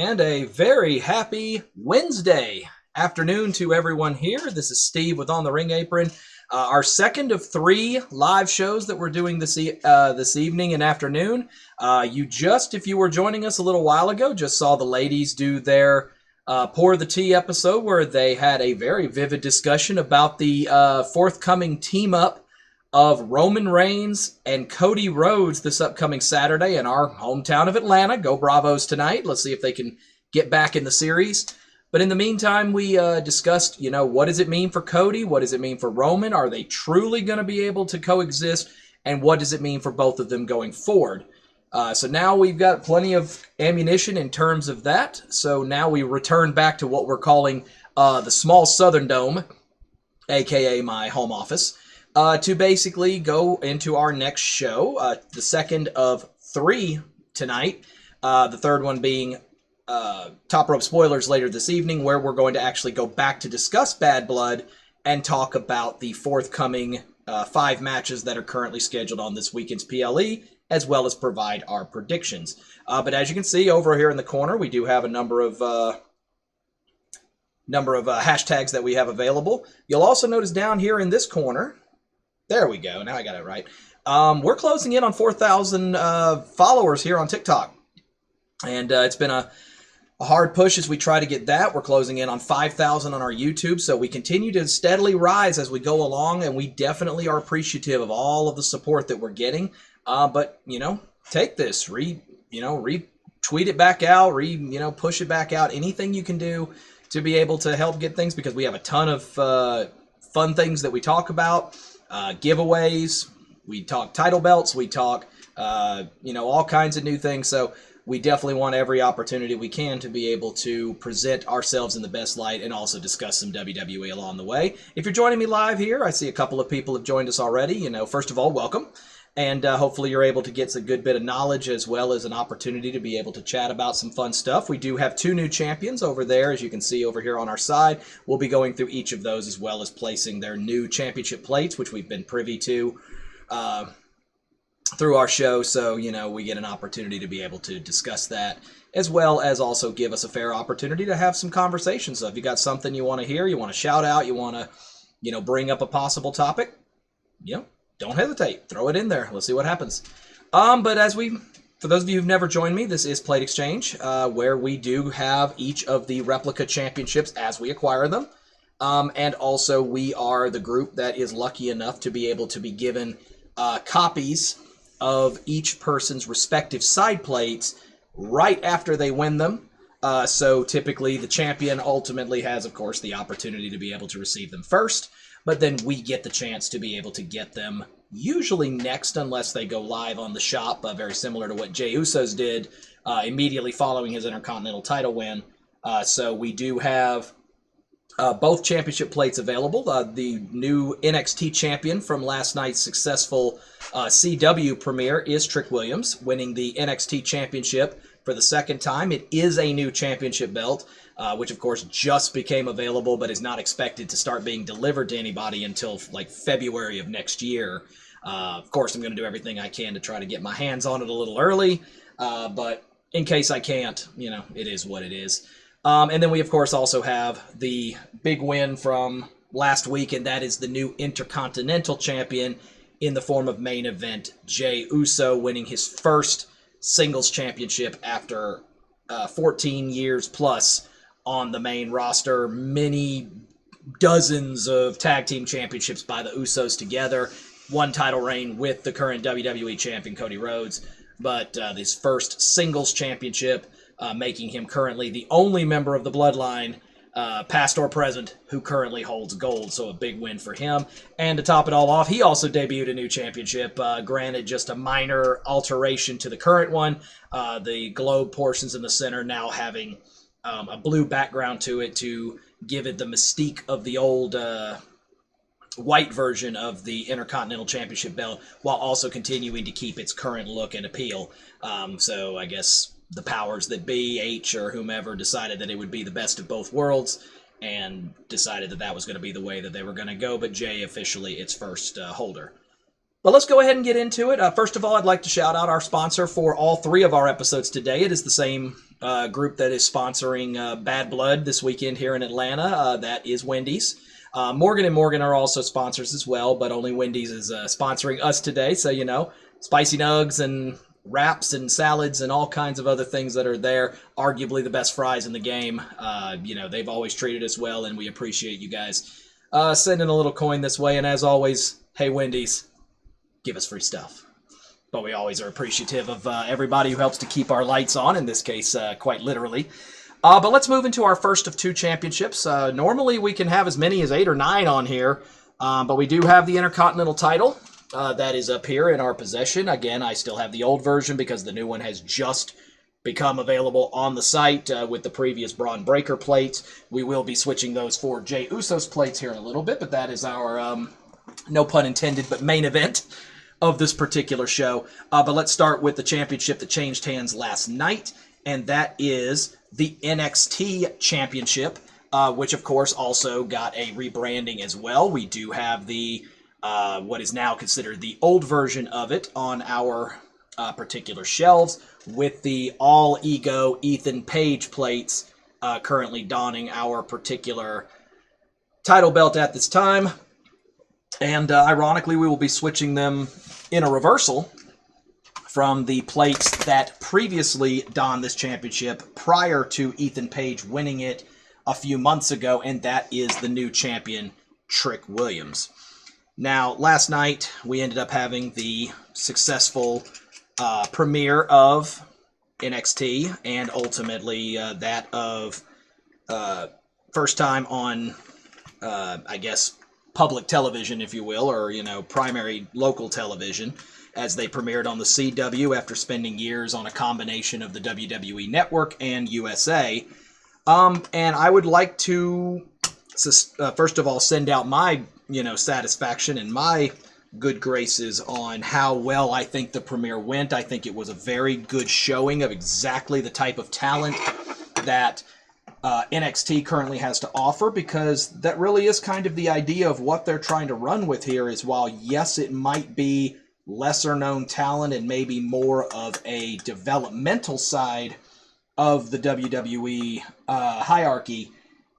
And a very happy Wednesday afternoon to everyone here. This is Steve with On the Ring Apron. Our second of 3 live shows that we're doing this evening and afternoon. If you were joining us a little while ago, just saw the ladies do their Pour the Tea episode where they had a very vivid discussion about the forthcoming team-up of Roman Reigns and Cody Rhodes this upcoming Saturday in our hometown of Atlanta. Go Bravos tonight. Let's see if they can get back in the series. But in the meantime, we discussed, what does it mean for Cody? What does it mean for Roman? Are they truly going to be able to coexist? And what does it mean for both of them going forward? So now we've got plenty of ammunition in terms of that. So now we return back to what we're calling the Small Southern Dome, a.k.a. my home office, to basically go into our next show, the second of 3 tonight, the third one being Top Rope Spoilers later this evening, where we're going to actually go back to discuss Bad Blood and talk about the forthcoming 5 matches that are currently scheduled on this weekend's PLE, as well as provide our predictions. But as you can see over here in the corner, we do have a number of hashtags that we have available. You'll also notice down here in this corner, there we go, now I got it right. We're closing in on 4,000 followers here on TikTok. And it's been a hard push as we try to get that. We're closing in on 5,000 on our YouTube, so we continue to steadily rise as we go along, and we definitely are appreciative of all of the support that we're getting. But, take this, retweet it back out, push it back out, anything you can do to be able to help get things, because we have a ton of fun things that we talk about, giveaways, we talk title belts, we talk, all kinds of new things, so we definitely want every opportunity we can to be able to present ourselves in the best light and also discuss some WWE along the way. If you're joining me live here, I see a couple of people have joined us already. First of all, welcome. And hopefully you're able to get a good bit of knowledge as well as an opportunity to be able to chat about some fun stuff. We do have 2 new champions over there, as you can see over here on our side. We'll be going through each of those as well as placing their new championship plates, which we've been privy to through our show, so we get an opportunity to be able to discuss that, as well as also give us a fair opportunity to have some conversations. So if you got something you want to hear, you want to shout out, you want to bring up a possible topic, don't hesitate, throw it in there. Let's see what happens. But for those of you who've never joined me, this is Plate Exchange, where we do have each of the replica championships as we acquire them, and also we are the group that is lucky enough to be able to be given copies of each person's respective side plates right after they win them. So typically the champion ultimately has, of course, the opportunity to be able to receive them first, but then we get the chance to be able to get them usually next, unless they go live on the shop, very similar to what Jey Uso's did immediately following his Intercontinental title win. So we do have both championship plates available. The new NXT champion from last night's successful CW premiere is Trick Williams, winning the NXT championship for the second time. It is a new championship belt, which of course just became available, but is not expected to start being delivered to anybody until like February of next year. Of course, I'm going to do everything I can to try to get my hands on it a little early, but in case I can't, it is what it is. And then we, of course, also have the big win from last week, and that is the new Intercontinental Champion in the form of main event Jey Uso, winning his first singles championship after 14 years plus on the main roster. Many dozens of tag team championships by the Usos together. One title reign with the current WWE champion Cody Rhodes, but his first singles championship, making him currently the only member of the Bloodline, past or present, who currently holds gold. So a big win for him. And to top it all off, he also debuted a new championship, granted just a minor alteration to the current one. The globe portions in the center now having a blue background to it to give it the mystique of the old white version of the Intercontinental Championship belt, while also continuing to keep its current look and appeal. So I guess the powers that be, H or whomever, decided that it would be the best of both worlds and decided that that was going to be the way that they were going to go, but Jey officially its first holder. But let's go ahead and get into it. First of all, I'd like to shout out our sponsor for all 3 of our episodes today. It is the same group that is sponsoring Bad Blood this weekend here in Atlanta. That is Wendy's. Morgan & Morgan are also sponsors as well, but only Wendy's is sponsoring us today. So, you know, spicy nugs and wraps and salads and all kinds of other things that are there. Arguably the best fries in the game. You know, they've always treated us well, and we appreciate you guys sending a little coin this way. And as always, hey, Wendy's, give us free stuff. But we always are appreciative of everybody who helps to keep our lights on, in this case, quite literally. But let's move into our first of 2 championships. Normally we can have as many as 8 or 9 on here, but we do have the Intercontinental title that is up here in our possession. Again, I still have the old version because the new one has just become available on the site with the previous Bron Breakker plates. We will be switching those for Jey Uso's plates here in a little bit, but that is our, no pun intended, but main event of this particular show. But let's start with the championship that changed hands last night, and that is the NXT Championship, which of course also got a rebranding as well. We do have the what is now considered the old version of it on our particular shelves, with the all ego Ethan Page plates currently donning our particular title belt at this time. And ironically, we will be switching them in a reversal from the plates that previously donned this championship prior to Ethan Page winning it a few months ago, and that is the new champion, Trick Williams. Now, last night, we ended up having the successful premiere of NXT, and ultimately that of first time on, I guess, public television, if you will, or, you know, primary local television, as they premiered on the CW after spending years on a combination of the WWE Network and USA. And I would like to, first of all, send out my, you know, satisfaction and my good graces on how well I think the premiere went. I think it was a very good showing of exactly the type of talent that NXT currently has to offer, because that really is kind of the idea of what they're trying to run with here. Is while, yes, it might be lesser known talent and maybe more of a developmental side of the WWE hierarchy,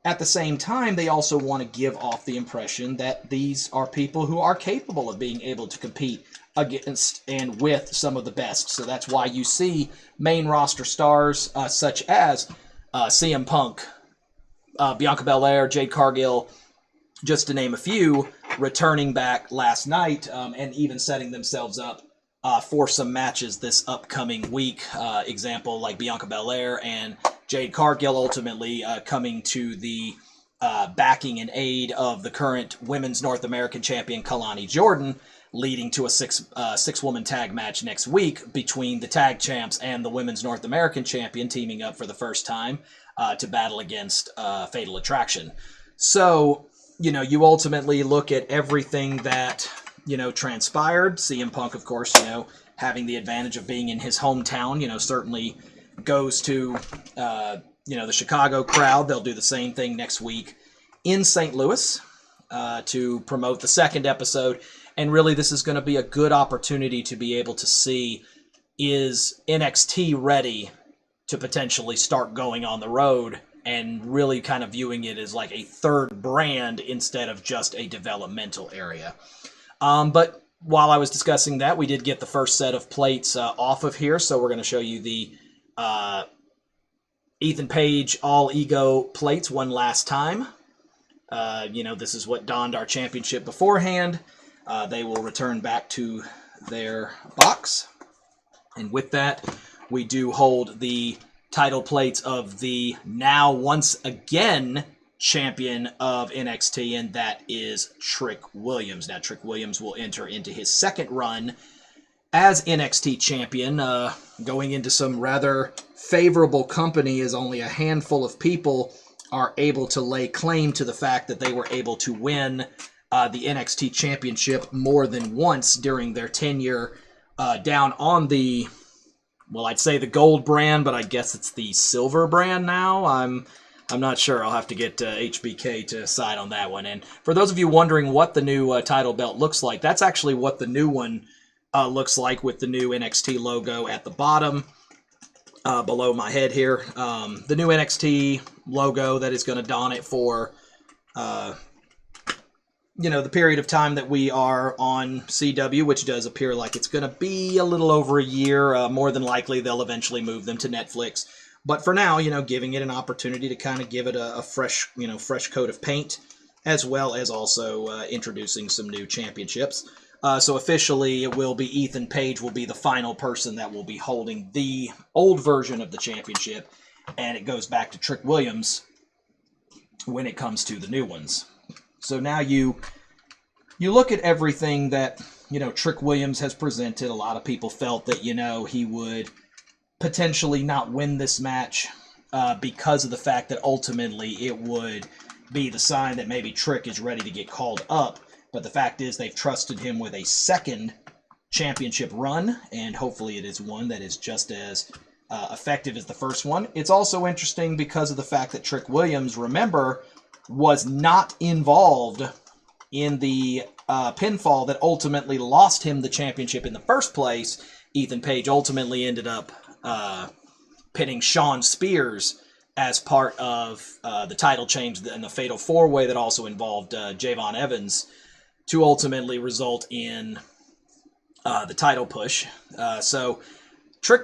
at the same time, they also want to give off the impression that these are people who are capable of being able to compete against and with some of the best. So that's why you see main roster stars such as CM Punk, Bianca Belair, Jade Cargill, just to name a few, returning back last night and even setting themselves up for some matches this upcoming week. Example like Bianca Belair and Jade Cargill ultimately coming to the backing and aid of the current Women's North American Champion Kalani Jordan, leading to a six-woman tag match next week between the tag champs and the Women's North American Champion teaming up for the first time to battle against Fatal Attraction. So, you know, you ultimately look at everything that, you know, transpired. CM Punk, of course, you know, having the advantage of being in his hometown, you know, certainly goes to, you know, the Chicago crowd. They'll do the same thing next week in St. Louis to promote the second episode. And really, this is going to be a good opportunity to be able to see, is NXT ready to potentially start going on the road and really kind of viewing it as like a third brand instead of just a developmental area. But while I was discussing that, we did get the first set of plates off of here. So we're going to show you the Ethan Page All Ego plates one last time. You know, this is what donned our championship beforehand. They will return back to their box. And with that, we do hold the title plates of the now once again champion of NXT, and that is Trick Williams. Now, Trick Williams will enter into his second run as NXT champion, going into some rather favorable company, as only a handful of people are able to lay claim to the fact that they were able to win the NXT Championship more than once during their tenure down on the, well, I'd say the gold brand, but I guess it's the silver brand now. I'm I'm not sure. I'll have to get HBK to side on that one. And for those of you wondering what the new title belt looks like, that's actually what the new one looks like, with the new NXT logo at the bottom below my head here. The new NXT logo that is going to don it for, the period of time that we are on CW, which does appear like it's going to be a little over a year. More than likely, they'll eventually move them to Netflix. But for now, giving it an opportunity to kind of give it a fresh, fresh coat of paint, as well as also introducing some new championships. So officially, it will be Ethan Page will be the final person that will be holding the old version of the championship, and it goes back to Trick Williams when it comes to the new ones. So now you look at everything that, Trick Williams has presented. A lot of people felt that, he would potentially not win this match because of the fact that ultimately it would be the sign that maybe Trick is ready to get called up. But the fact is they've trusted him with a second championship run, and hopefully it is one that is just as effective as the first one. It's also interesting because of the fact that Trick Williams, remember, was not involved in the pinfall that ultimately lost him the championship in the first place. Ethan Page ultimately ended up pinning Shawn Spears as part of the title change and the Fatal 4-Way that also involved Javon Evans to ultimately result in the title push. So Trick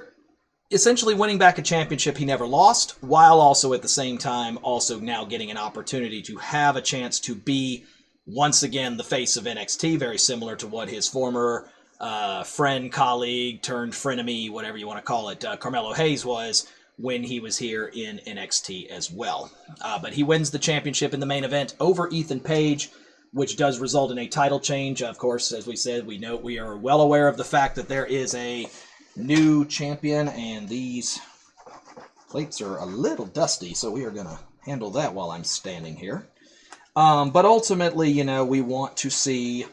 essentially winning back a championship he never lost, while also at the same time also now getting an opportunity to have a chance to be once again the face of NXT, very similar to what his former friend, colleague, turned frenemy, whatever you want to call it, Carmelo Hayes was when he was here in NXT as well. But he wins the championship in the main event over Ethan Page, which does result in a title change. Of course, as we said, we are well aware of the fact that there is a new champion, and these plates are a little dusty, so we are going to handle that while I'm standing here. But ultimately, we want to see,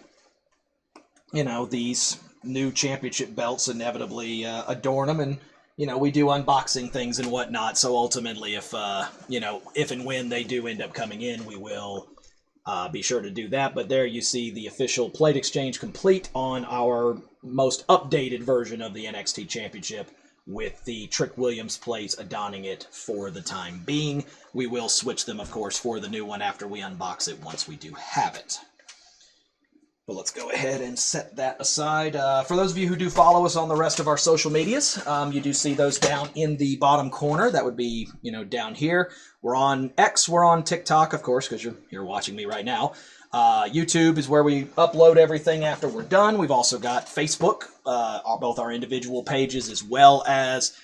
these new championship belts inevitably adorn them, and, we do unboxing things and whatnot, so ultimately if and when they do end up coming in, we will be sure to do that. But there you see the official plate exchange complete on our most updated version of the NXT Championship, with the Trick Williams plates adorning it for the time being. We will switch them, of course, for the new one after we unbox it once we do have it. But let's go ahead and set that aside. For those of you who do follow us on the rest of our social medias, you do see those down in the bottom corner. That would be, down here. We're on X, we're on TikTok, of course, because you're watching me right now. YouTube is where we upload everything after we're done. We've also got Facebook, both our individual pages as well as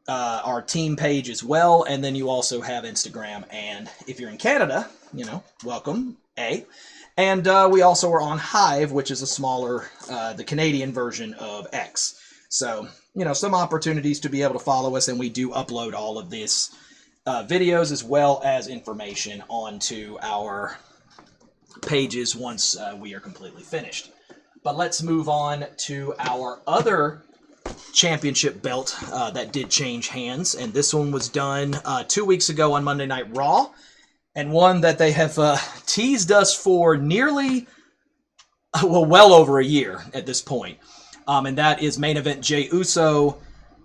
our team page as well. And then you also have Instagram. And if you're in Canada, welcome, And we also are on Hive, which is a smaller, the Canadian version of X. So, some opportunities to be able to follow us, and we do upload all of this videos as well as information onto our pages once we are completely finished. But let's move on to our other championship belt that did change hands, and this one was done 2 weeks ago on Monday Night Raw, and one that they have teased us for nearly, well over a year at this point, and that is main event Jey Uso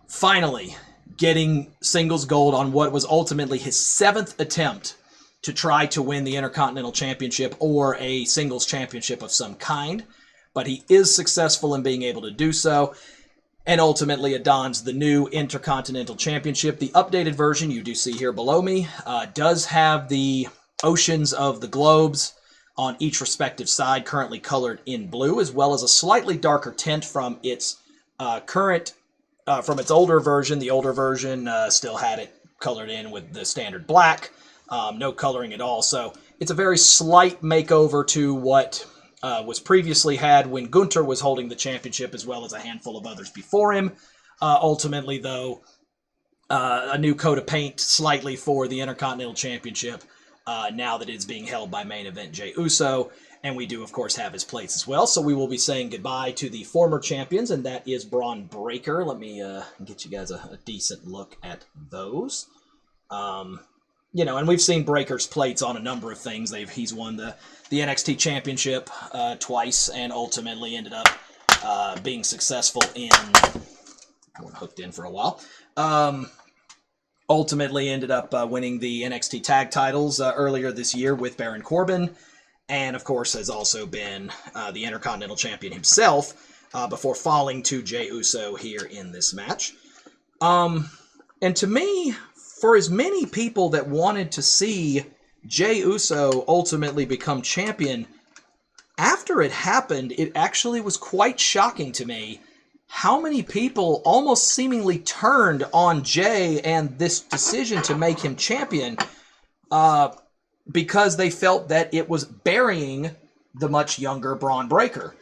finally getting singles gold on what was ultimately his 7th attempt to try to win the Intercontinental Championship or a singles championship of some kind. But he is successful in being able to do so, and ultimately adorns the new Intercontinental Championship. The updated version you do see here below me does have the oceans of the globes on each respective side currently colored in blue, as well as a slightly darker tint from its from its older version. The older version still had it colored in with the standard black, no coloring at all. So it's a very slight makeover to what was previously had when Gunther was holding the championship, as well as a handful of others before him. Ultimately, though, a new coat of paint slightly for the Intercontinental Championship now that it's being held by main event Jey Uso. And we do, of course, have his plates as well. So we will be saying goodbye to the former champions, and that is Bron Breakker. Let me get you guys a decent look at those. you know, and we've seen Breaker's plates on a number of things. He's won the NXT Championship twice, and ultimately ended up being successful in. I went hooked in for a while. Ultimately ended up winning the NXT tag titles earlier this year with Baron Corbin, and of course has also been the Intercontinental Champion himself before falling to Jey Uso here in this match. And to me, for as many people that wanted to see Jey Uso ultimately become champion, after it happened, it actually was quite shocking to me how many people almost seemingly turned on Jey and this decision to make him champion because they felt that it was burying the much younger Bron Breakker.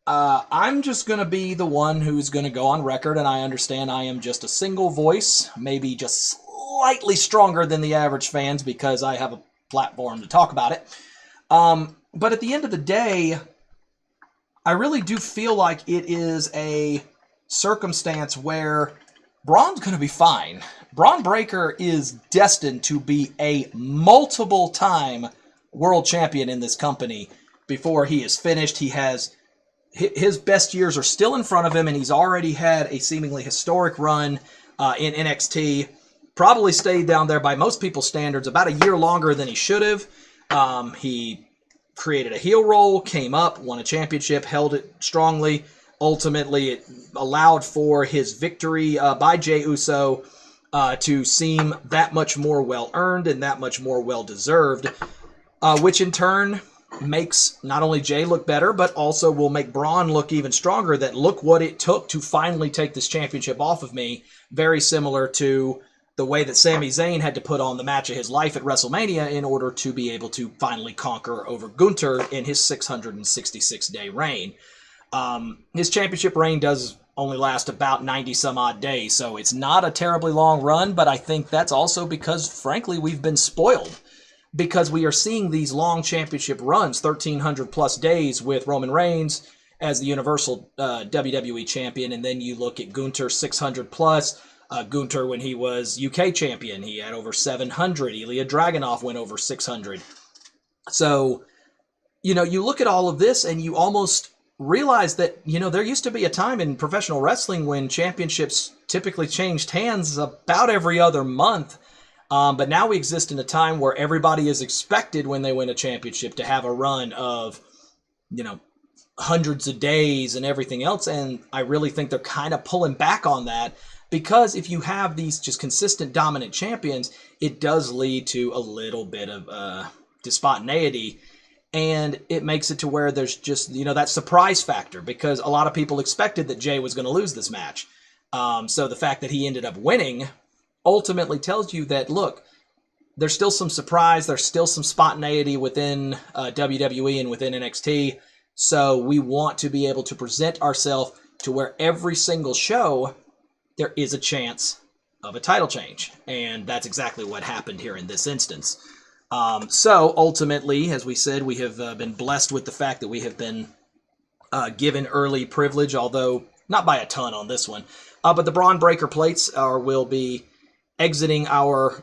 I'm just going to be the one who's going to go on record, and I understand I am just a single voice, maybe just slightly stronger than the average fans because I have a platform to talk about it. But at the end of the day, I really do feel like it is a circumstance where Braun's going to be fine. Bron Breakker is destined to be a multiple-time world champion in this company before he is finished. His best years are still in front of him, and he's already had a seemingly historic run in NXT. Probably stayed down there by most people's standards about a year longer than he should have. He created a heel role, came up, won a championship, held it strongly. Ultimately, it allowed for his victory by Jey Uso to seem that much more well-earned and that much more well-deserved, which in turn makes not only Jey look better, but also will make Braun look even stronger, that look what it took to finally take this championship off of me. Very similar to the way that Sami Zayn had to put on the match of his life at WrestleMania in order to be able to finally conquer over Gunther in his 666-day reign. His championship reign does only last about 90-some-odd days, so it's not a terribly long run, but I think that's also because, frankly, we've been spoiled. Because we are seeing these long championship runs, 1,300-plus days with Roman Reigns as the Universal WWE Champion, and then you look at Gunther, 600-plus. Gunther, when he was UK champion, he had over 700. Ilya Dragunov went over 600. So, you know, you look at all of this and you almost realize that, you know, there used to be a time in professional wrestling when championships typically changed hands about every other month. But now we exist in a time where everybody is expected when they win a championship to have a run of, you know, hundreds of days and everything else. And I really think they're kind of pulling back on that. Because if you have these just consistent dominant champions, it does lead to a little bit of spontaneity, and it makes it to where there's just, you know, that surprise factor, because a lot of people expected that Jey was going to lose this match. So the fact that he ended up winning ultimately tells you that, look, there's still some surprise, there's still some spontaneity within WWE and within NXT, so we want to be able to present ourselves to where every single show there is a chance of a title change. And that's exactly what happened here in this instance. So ultimately, as we said, we have been blessed with the fact that we have been given early privilege, although not by a ton on this one. But the Bron Breakker plates will be exiting our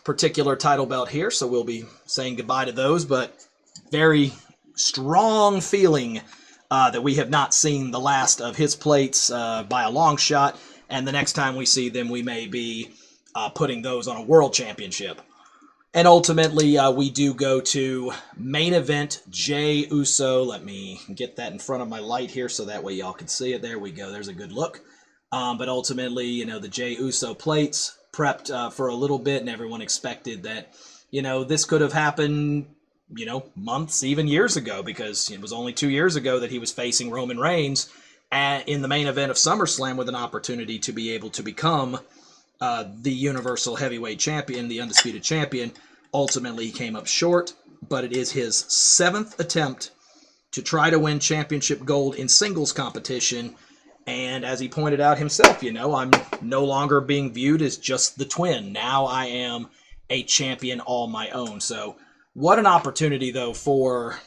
particular title belt here, so we'll be saying goodbye to those, but very strong feeling that we have not seen the last of his plates by a long shot, and the next time we see them, we may be putting those on a world championship. And ultimately, we do go to main event Jey Uso. Let me get that in front of my light here so that way y'all can see it. There we go. There's a good look. But ultimately, you know, the Jey Uso plates prepped for a little bit, and everyone expected that, you know, this could have happened, you know, months, even years ago, because it was only 2 years ago that he was facing Roman Reigns in the main event of SummerSlam with an opportunity to be able to become the Universal Heavyweight Champion, the Undisputed Champion. Ultimately, he came up short, but it is his 7th attempt to try to win championship gold in singles competition. And as he pointed out himself, you know, I'm no longer being viewed as just the twin. Now I am a champion all my own. So what an opportunity, though, for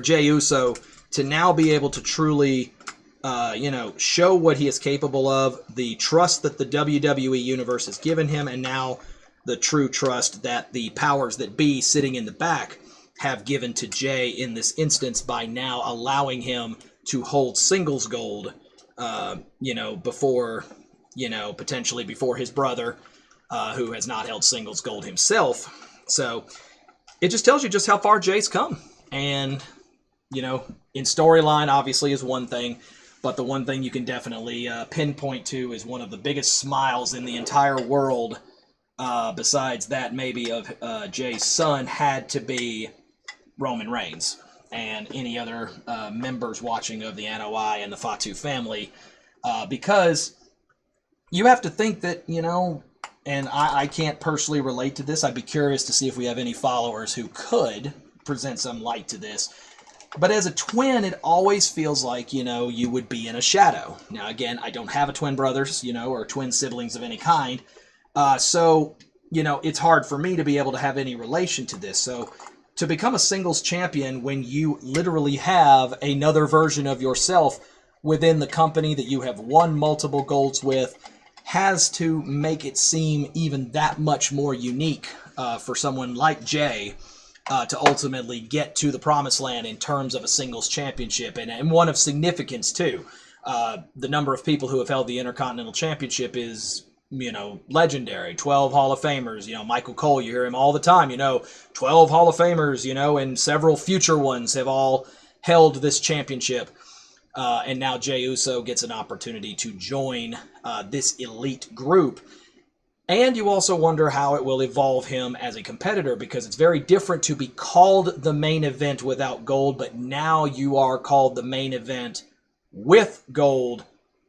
Jey Uso to now be able to truly, you know, show what he is capable of, the trust that the WWE Universe has given him, and now the true trust that the powers that be sitting in the back have given to Jey in this instance by now allowing him to hold singles gold, before, potentially before his brother, who has not held singles gold himself. So it just tells you just how far Jey's come. And, in storyline, obviously, is one thing. But the one thing you can definitely pinpoint to is one of the biggest smiles in the entire world, besides that maybe of Jey's son, had to be Roman Reigns and any other members watching of the NOI and the Fatu family. Because you have to think that, and I can't personally relate to this. I'd be curious to see if we have any followers who could present some light to this. But as a twin, it always feels like, you would be in a shadow. Now, again, I don't have a twin brothers, or twin siblings of any kind. So, it's hard for me to be able to have any relation to this. So, to become a singles champion when you literally have another version of yourself within the company that you have won multiple golds with has to make it seem even that much more unique for someone like Jey to ultimately get to the promised land in terms of a singles championship, and one of significance too. The number of people who have held the Intercontinental Championship is, legendary. 12 Hall of Famers, Michael Cole, you hear him all the time, 12 Hall of Famers, and several future ones have all held this championship. And now Jey Uso gets an opportunity to join this elite group. And you also wonder how it will evolve him as a competitor, because it's very different to be called the main event without gold, but now you are called the main event with gold,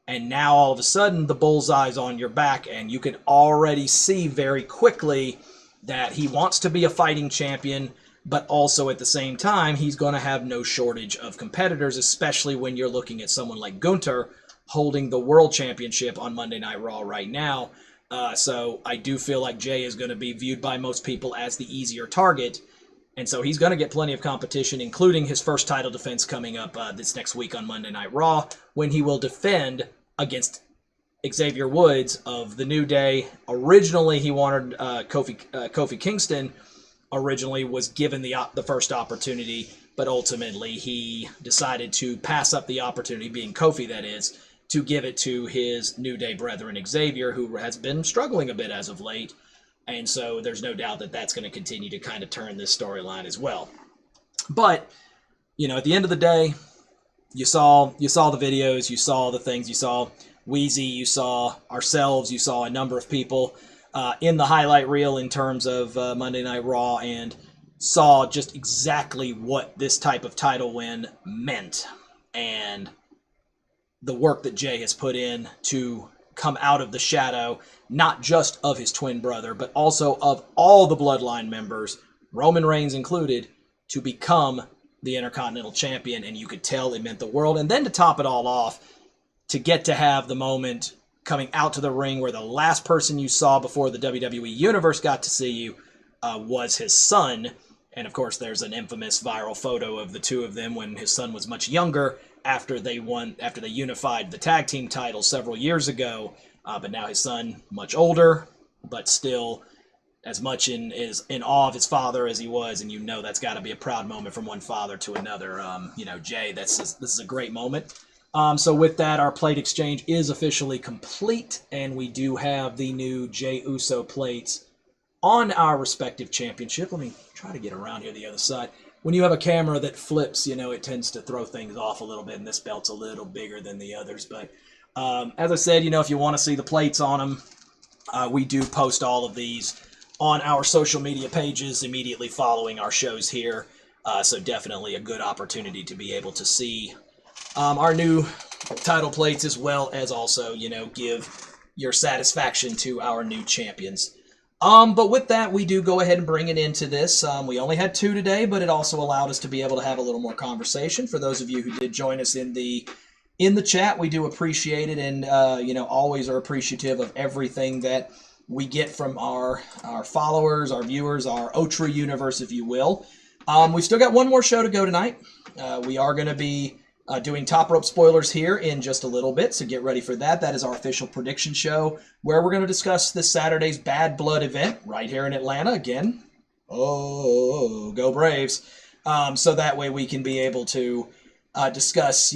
and now all of a sudden the bullseye's on your back, and you can already see very quickly that he wants to be a fighting champion, but also at the same time he's going to have no shortage of competitors, especially when you're looking at someone like Gunther holding the World Championship on Monday Night Raw right now. So I do feel like Jey is going to be viewed by most people as the easier target. And so he's going to get plenty of competition, including his first title defense coming up this next week on Monday Night Raw, when he will defend against Xavier Woods of the New Day. Originally, he wanted Kofi Kingston. Originally was given the first opportunity, but ultimately he decided to pass up the opportunity, being Kofi that is, to give it to his New Day brethren, Xavier, who has been struggling a bit as of late. And so there's no doubt that that's going to continue to kind of turn this storyline as well. But, at the end of the day, you saw the videos, you saw the things, you saw Wheezy, you saw ourselves, you saw a number of people in the highlight reel in terms of Monday Night Raw, and saw just exactly what this type of title win meant. And the work that Jey has put in to come out of the shadow, not just of his twin brother, but also of all the Bloodline members, Roman Reigns included, to become the Intercontinental Champion. And you could tell it meant the world. And then to top it all off, to get to have the moment coming out to the ring where the last person you saw before the WWE Universe got to see you was his son. And of course, there's an infamous viral photo of the two of them when his son was much younger, after they unified the tag team title several years ago. But now his son, much older, but still as much in awe of his father as he was. And that's got to be a proud moment from one father to another. Jey, this is a great moment. So with that, our plate exchange is officially complete, and we do have the new Jey Uso plates on our respective championship. Let me try to get around here the other side. When you have a camera that flips, it tends to throw things off a little bit, and this belt's a little bigger than the others. But as I said, if you want to see the plates on them, we do post all of these on our social media pages immediately following our shows here. So definitely a good opportunity to be able to see our new title plates, as well as also, give your satisfaction to our new champions. But with that, we do go ahead and bring it into this. We only had 2 today, but it also allowed us to be able to have a little more conversation. For those of you who did join us in the chat, we do appreciate it, and always are appreciative of everything that we get from our followers, our viewers, our OTRA universe, if you will. We've still got one more show to go tonight. We are going to be doing top rope spoilers here in just a little bit, so get ready for that. That is our official prediction show where we're going to discuss this Saturday's Bad Blood event right here in Atlanta again. Oh, go Braves. So that way we can be able to discuss,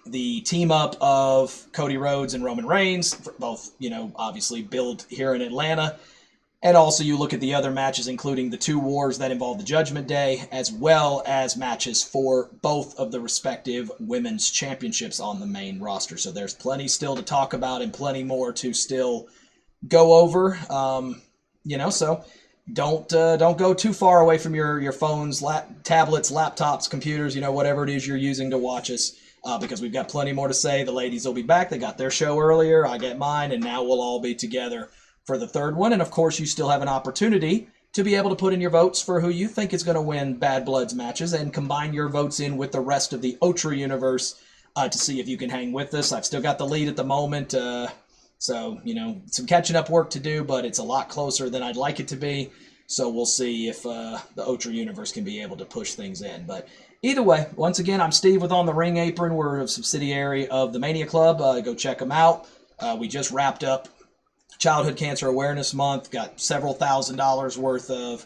the team up of Cody Rhodes and Roman Reigns, both, obviously billed here in Atlanta. And also you look at the other matches, including the 2 wars that involve the Judgment Day, as well as matches for both of the respective women's championships on the main roster. So there's plenty still to talk about and plenty more to still go over. So don't go too far away from your phones, tablets, laptops, computers, whatever it is you're using to watch us, because we've got plenty more to say. The ladies will be back. They got their show earlier. I get mine, and now we'll all be together for the 3rd one. And of course, you still have an opportunity to be able to put in your votes for who you think is going to win Bad Blood's matches and combine your votes in with the rest of the OTRA universe to see if you can hang with us. I've still got the lead at the moment, so, some catching up work to do, but it's a lot closer than I'd like it to be. So we'll see if the OTRA universe can be able to push things in. But either way, once again, I'm Steve with On the Ring Apron. We're a subsidiary of the Mania Club. Go check them out. We just wrapped up Childhood Cancer Awareness Month, got several $1,000s worth of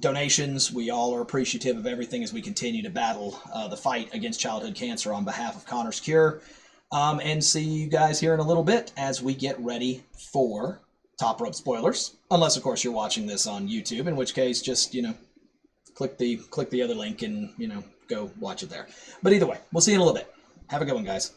donations. We all are appreciative of everything as we continue to battle the fight against childhood cancer on behalf of Connor's Cure. And see you guys here in a little bit as we get ready for Top Rope spoilers. Unless, of course, you're watching this on YouTube, in which case just, click the other link and, go watch it there. But either way, we'll see you in a little bit. Have a good one, guys.